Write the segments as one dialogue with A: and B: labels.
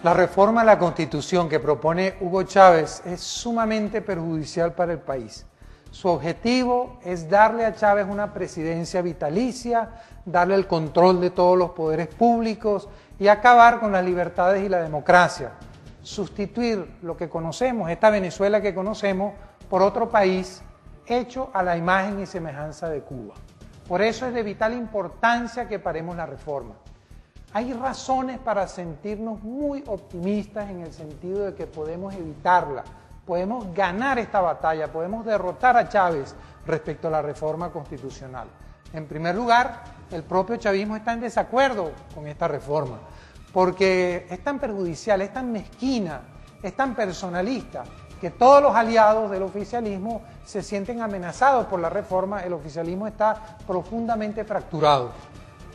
A: La reforma a la Constitución que propone Hugo Chávez es sumamente perjudicial para el país. Su objetivo es darle a Chávez una presidencia vitalicia, darle el control de todos los poderes públicos y acabar con las libertades y la democracia. Sustituir lo que conocemos, esta Venezuela que conocemos, por otro país hecho a la imagen y semejanza de Cuba. Por eso es de vital importancia que paremos la reforma. Hay razones para sentirnos muy optimistas en el sentido de que podemos evitarla, podemos ganar esta batalla, podemos derrotar a Chávez respecto a la reforma constitucional. En primer lugar, el propio chavismo está en desacuerdo con esta reforma, porque es tan perjudicial, es tan mezquina, es tan personalista, que todos los aliados del oficialismo se sienten amenazados por la reforma. El oficialismo está profundamente fracturado.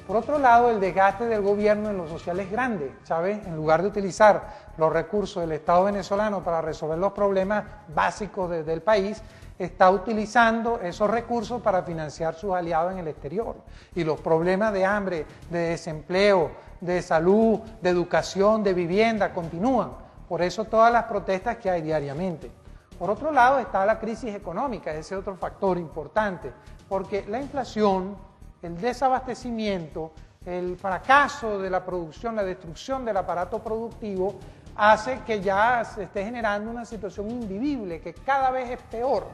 A: Por otro lado, el desgaste del gobierno en lo social es grande. Chávez, en lugar de utilizar los recursos del Estado venezolano para resolver los problemas básicos del país, está utilizando esos recursos para financiar sus aliados en el exterior. Y los problemas de hambre, de desempleo, de salud, de educación, de vivienda continúan. Por eso todas las protestas que hay diariamente. Por otro lado está la crisis económica, ese es otro factor importante, porque la inflación, el desabastecimiento, el fracaso de la producción, la destrucción del aparato productivo, hace que ya se esté generando una situación invivible, que cada vez es peor.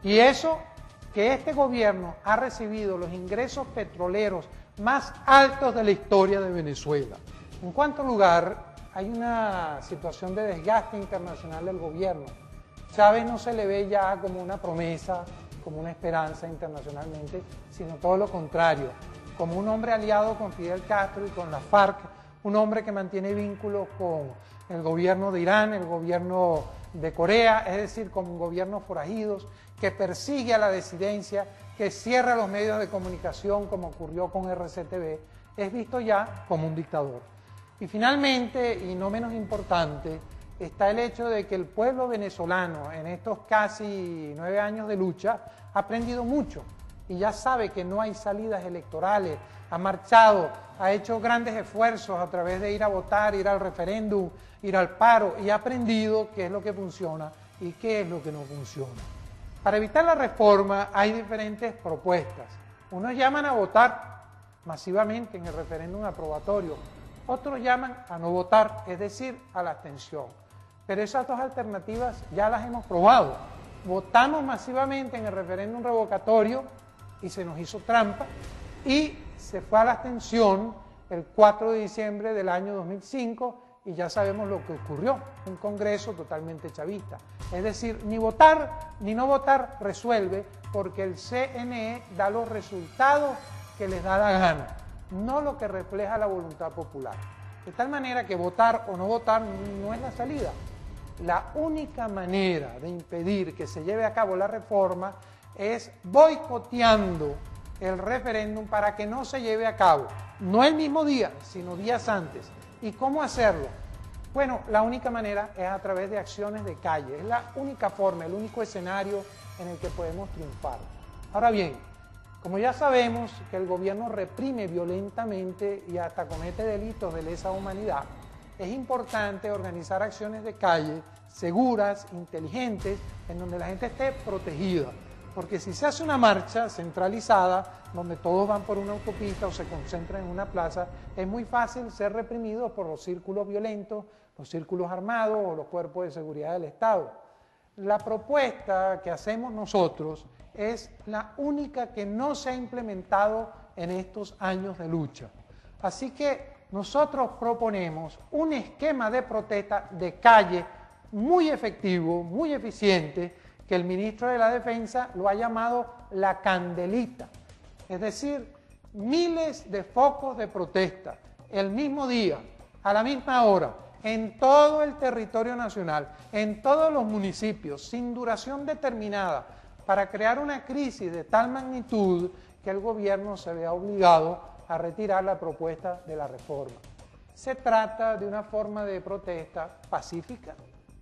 A: Y eso, que este gobierno ha recibido los ingresos petroleros más altos de la historia de Venezuela. En cuarto lugar, hay una situación de desgaste internacional del gobierno. Chávez no se le ve ya como una promesa, como una esperanza internacionalmente, sino todo lo contrario, como un hombre aliado con Fidel Castro y con la FARC, un hombre que mantiene vínculos con el gobierno de Irán, el gobierno de Corea, es decir, con gobiernos forajidos, que persigue a la disidencia, que cierra los medios de comunicación como ocurrió con RCTV, es visto ya como un dictador. Y finalmente, y no menos importante, está el hecho de que el pueblo venezolano en estos casi 9 años de lucha ha aprendido mucho y ya sabe que no hay salidas electorales, ha marchado, ha hecho grandes esfuerzos a través de ir a votar, ir al referéndum, ir al paro y ha aprendido qué es lo que funciona y qué es lo que no funciona. Para evitar la reforma hay diferentes propuestas. Unos llaman a votar masivamente en el referéndum aprobatorio, otros llaman a no votar, es decir, a la abstención. Pero esas dos alternativas ya las hemos probado. Votamos masivamente en el referéndum revocatorio y se nos hizo trampa y se fue a la abstención el 4 de diciembre del año 2005 y ya sabemos lo que ocurrió, un congreso totalmente chavista. Es decir, ni votar ni no votar resuelve porque el CNE da los resultados que les da la gana, no lo que refleja la voluntad popular. De tal manera que votar o no votar no es la salida. La única manera de impedir que se lleve a cabo la reforma es boicoteando el referéndum para que no se lleve a cabo, no el mismo día, sino días antes. ¿Y cómo hacerlo? Bueno, la única manera es a través de acciones de calle, es la única forma, el único escenario en el que podemos triunfar. Ahora bien, como ya sabemos que el gobierno reprime violentamente y hasta comete delitos de lesa humanidad, es importante organizar acciones de calle seguras, inteligentes, en donde la gente esté protegida. Porque si se hace una marcha centralizada, donde todos van por una autopista o se concentran en una plaza, es muy fácil ser reprimidos por los círculos violentos, los círculos armados o los cuerpos de seguridad del Estado. La propuesta que hacemos nosotros es la única que no se ha implementado en estos años de lucha. Así que nosotros proponemos un esquema de protesta de calle muy efectivo, muy eficiente, que el ministro de la Defensa lo ha llamado la candelita. Es decir, miles de focos de protesta el mismo día, a la misma hora, en todo el territorio nacional, en todos los municipios, sin duración determinada, para crear una crisis de tal magnitud que el gobierno se vea obligado a retirar la propuesta de la reforma. Se trata de una forma de protesta pacífica,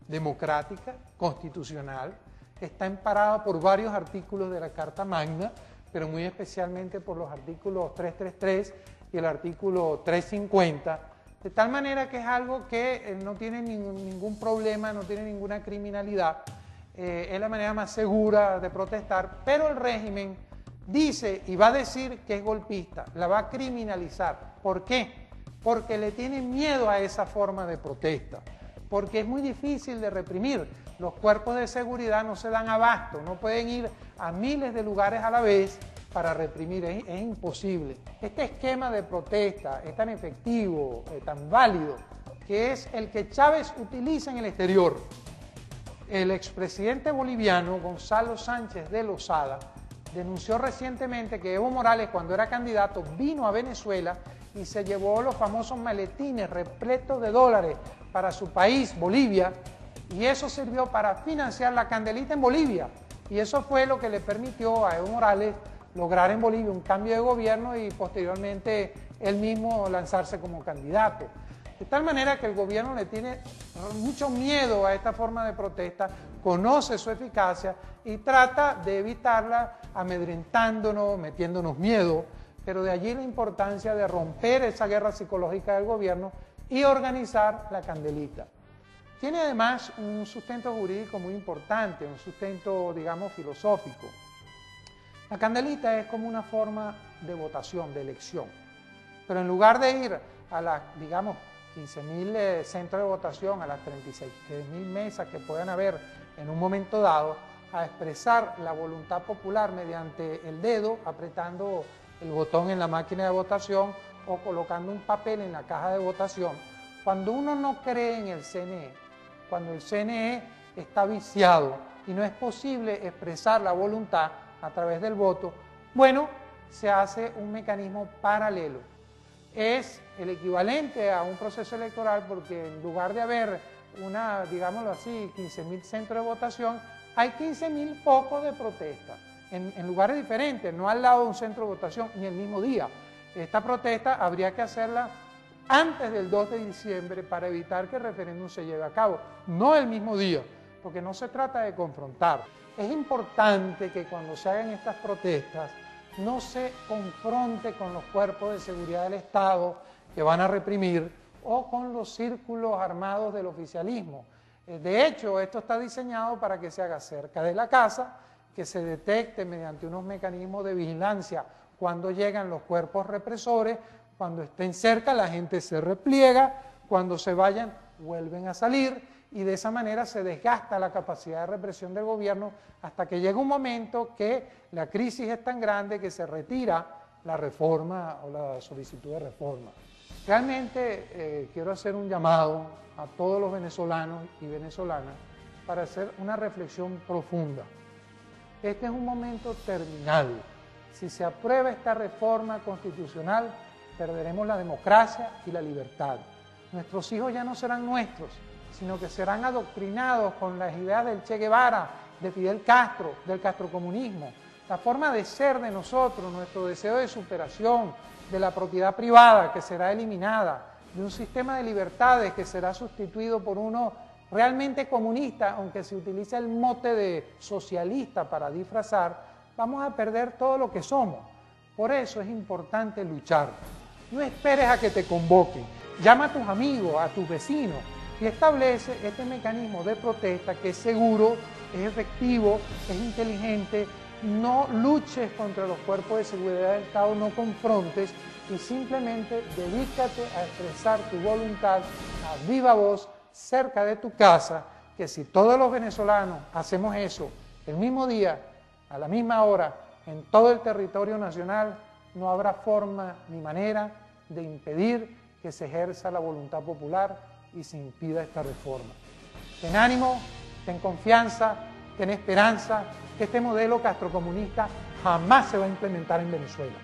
A: democrática, constitucional, está emparada por varios artículos de la Carta Magna, pero muy especialmente por los artículos 333 y el artículo 350, De tal manera que es algo que no tiene ningún problema, no tiene ninguna criminalidad, es la manera más segura de protestar, pero el régimen dice y va a decir que es golpista, la va a criminalizar. ¿Por qué? Porque le tiene miedo a esa forma de protesta, porque es muy difícil de reprimir. Los cuerpos de seguridad no se dan abasto, no pueden ir a miles de lugares a la vez para reprimir, es imposible. Este esquema de protesta es tan efectivo, tan válido, que es el que Chávez utiliza en el exterior. El expresidente boliviano Gonzalo Sánchez de Lozada denunció recientemente que Evo Morales, cuando era candidato, vino a Venezuela y se llevó los famosos maletines repletos de dólares para su país, Bolivia, y eso sirvió para financiar la Candelita en Bolivia. Y eso fue lo que le permitió a Evo Morales lograr en Bolivia un cambio de gobierno y posteriormente él mismo lanzarse como candidato. De tal manera que el gobierno le tiene mucho miedo a esta forma de protesta, conoce su eficacia y trata de evitarla amedrentándonos, metiéndonos miedo, pero de allí la importancia de romper esa guerra psicológica del gobierno y organizar la Candelita. Tiene además un sustento jurídico muy importante, un sustento, digamos, filosófico. La Candelita es como una forma de votación, de elección, pero en lugar de ir a las, digamos, 15.000 centros de votación, a las 36.000 mesas que puedan haber en un momento dado, a expresar la voluntad popular mediante el dedo, apretando el botón en la máquina de votación o colocando un papel en la caja de votación. Cuando uno no cree en el CNE, cuando el CNE está viciado y no es posible expresar la voluntad a través del voto, bueno, se hace un mecanismo paralelo. Es el equivalente a un proceso electoral porque en lugar de haber una, digámoslo así, 15.000 centros de votación, hay 15.000 focos de protesta en lugares diferentes, no al lado de un centro de votación ni el mismo día. Esta protesta habría que hacerla antes del 2 de diciembre para evitar que el referéndum se lleve a cabo, no el mismo día, porque no se trata de confrontar. Es importante que cuando se hagan estas protestas no se confronte con los cuerpos de seguridad del Estado que van a reprimir o con los círculos armados del oficialismo. De hecho, esto está diseñado para que se haga cerca de la casa, que se detecte mediante unos mecanismos de vigilancia cuando llegan los cuerpos represores, cuando estén cerca la gente se repliega, cuando se vayan vuelven a salir y de esa manera se desgasta la capacidad de represión del gobierno hasta que llega un momento que la crisis es tan grande que se retira la reforma o la solicitud de reforma. Realmente quiero hacer un llamado a todos los venezolanos y venezolanas para hacer una reflexión profunda. Este es un momento terminal. Si se aprueba esta reforma constitucional, perderemos la democracia y la libertad. Nuestros hijos ya no serán nuestros, sino que serán adoctrinados con las ideas del Che Guevara, de Fidel Castro, del castrocomunismo. La forma de ser de nosotros, nuestro deseo de superación, de la propiedad privada que será eliminada, de un sistema de libertades que será sustituido por uno realmente comunista, aunque se utilice el mote de socialista para disfrazar, vamos a perder todo lo que somos. Por eso es importante luchar. No esperes a que te convoquen. Llama a tus amigos, a tus vecinos y establece este mecanismo de protesta que es seguro, es efectivo, es inteligente. No luches contra los cuerpos de seguridad del Estado, no confrontes y simplemente dedícate a expresar tu voluntad a viva voz cerca de tu casa, que si todos los venezolanos hacemos eso el mismo día, a la misma hora, en todo el territorio nacional, no habrá forma ni manera de impedir que se ejerza la voluntad popular y se impida esta reforma. Ten ánimo, ten confianza, ten esperanza, que este modelo castrocomunista jamás se va a implementar en Venezuela.